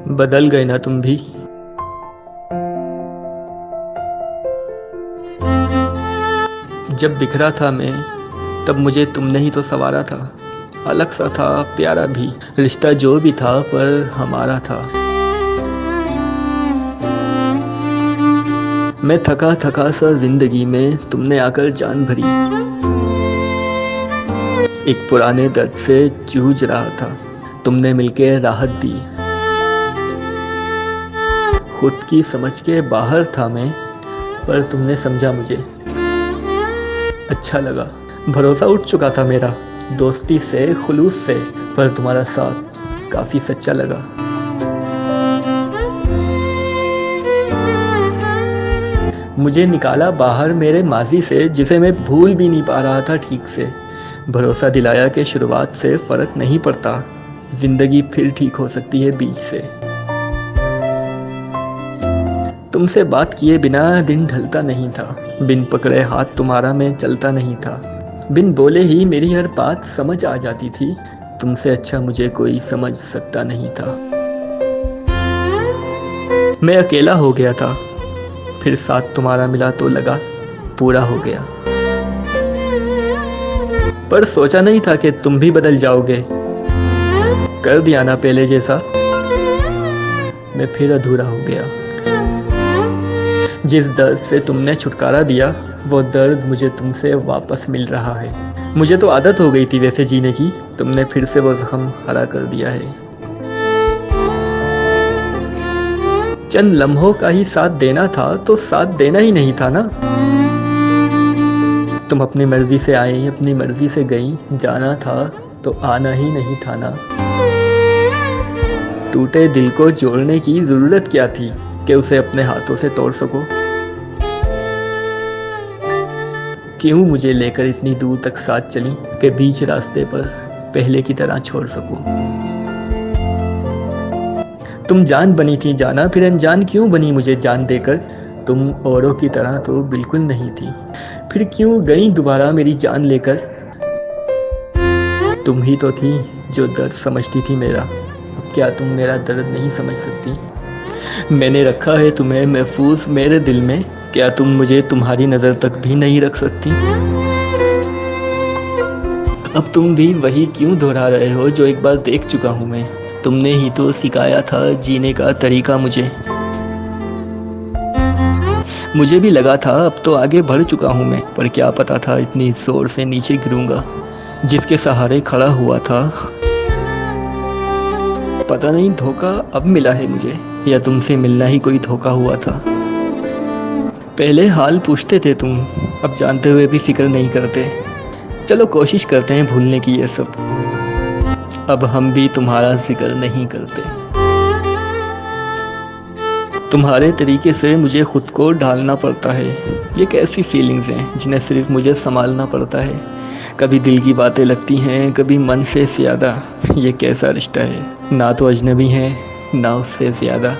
बदल गए ना तुम भी। जब बिखरा था मैं तब मुझे तुमने ही तो संवारा था। अलग सा था, प्यारा भी, रिश्ता जो भी था पर हमारा था। मैं थका थका सा जिंदगी में तुमने आकर जान भरी। एक पुराने दर्द से जूझ रहा था, तुमने मिलके राहत दी। खुद की समझ के बाहर था मैं, पर तुमने समझा मुझे। अच्छा लगा, भरोसा उठ चुका था मेरा, दोस्ती से, खुलूस से, पर तुम्हारा साथ काफ़ी सच्चा लगा। मुझे निकाला बाहर मेरे माजी से, जिसे मैं भूल भी नहीं पा रहा था ठीक से। भरोसा दिलाया कि शुरुआत से फ़र्क नहीं पड़ता, ज़िंदगी फिर ठीक हो सकती है बीच से। तुमसे बात किए बिना दिन ढलता नहीं था, बिन पकड़े हाथ तुम्हारा मैं चलता नहीं था। बिन बोले ही मेरी हर बात समझ आ जाती थी, तुमसे अच्छा मुझे कोई समझ सकता नहीं था। मैं अकेला हो गया था, फिर साथ तुम्हारा मिला तो लगा पूरा हो गया। पर सोचा नहीं था कि तुम भी बदल जाओगे, कर दिया ना पहले जैसा, मैं फिर अधूरा हो गया। जिस दर्द से तुमने छुटकारा दिया, वो दर्द मुझे तुमसे वापस मिल रहा है। मुझे तो आदत हो गई थी वैसे जीने की, तुमने फिर से वो जख्म हरा कर दिया है। चंद लम्हों का ही साथ देना था तो साथ देना ही नहीं था ना। तुम अपनी मर्जी से आई, अपनी मर्जी से गई, जाना था तो आना ही नहीं था ना। टूटे दिल को जोड़ने की जरूरत क्या थी कि उसे अपने हाथों से तोड़ सको। क्यों मुझे लेकर इतनी दूर तक साथ चली कि बीच रास्ते पर पहले की तरह छोड़ सकूं। तुम जान बनी थी जाना, फिर अनजान क्यों बनी मुझे जान देकर। तुम औरों की तरह तो बिल्कुल नहीं थी, फिर क्यों गई दोबारा मेरी जान लेकर। तुम ही तो थी जो दर्द समझती थी मेरा, अब क्या तुम मेरा दर्द नहीं समझ सकती। मैंने रखा है तुम्हें महफूज मेरे दिल में, क्या तुम मुझे तुम्हारी नज़र तक भी नहीं रख सकती। अब तुम भी वही क्यों दोहरा रहे हो जो एक बार देख चुका हूँ मैं। तुमने ही तो सिखाया था जीने का तरीका मुझे भी लगा था अब तो आगे बढ़ चुका हूँ मैं, पर क्या पता था इतनी जोर से नीचे गिरूंगा। जिसके सहारे खड़ा हुआ था, पता नहीं धोखा अब मिला है मुझे, या तुमसे मिलना ही कोई धोखा हुआ था। पहले हाल पूछते थे तुम, अब जानते हुए भी फिक्र नहीं करते। चलो कोशिश करते हैं भूलने की ये सब, अब हम भी तुम्हारा जिक्र नहीं करते। तुम्हारे तरीके से मुझे खुद को ढालना पड़ता है। ये कैसी फीलिंग्स हैं जिन्हें सिर्फ मुझे संभालना पड़ता है। कभी दिल की बातें लगती हैं, कभी मन से ज़्यादा। ये कैसा रिश्ता है, ना तो अजनबी है ना उससे ज़्यादा।